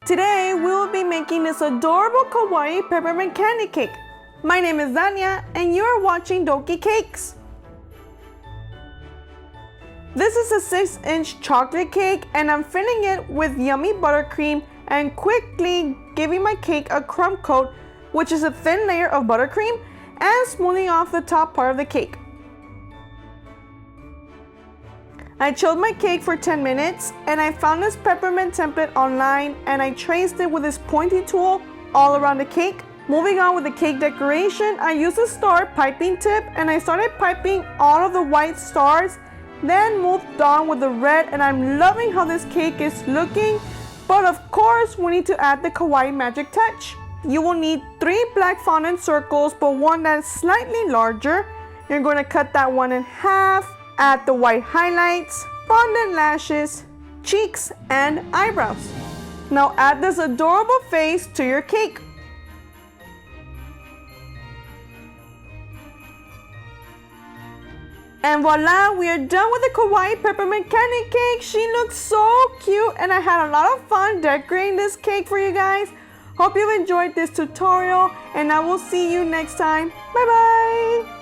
Today we will be making this adorable Kawaii Peppermint Candy Cake. My name is Dania and you are watching Doki Cakes. This is a 6-inch chocolate cake and I'm filling it with yummy buttercream and quickly giving my cake a crumb coat, which is a thin layer of buttercream, and smoothing off the top part of the cake. I chilled my cake for 10 minutes and I found this peppermint template online and I traced it with this pointy tool all around the cake. Moving on with the cake decoration, I used a star piping tip and I started piping all of the white stars, then moved on with the red, and I'm loving how this cake is looking, but of course we need to add the kawaii magic touch. You will need 3 black fondant circles, but one that's slightly larger. You're going to cut that one in half. Add the white highlights, fondant lashes, cheeks, and eyebrows. Now add this adorable face to your cake. And voila, we are done with the Kawaii Peppermint Candy Cake. She looks so cute and I had a lot of fun decorating this cake for you guys. Hope you enjoyed this tutorial and I will see you next time. Bye bye!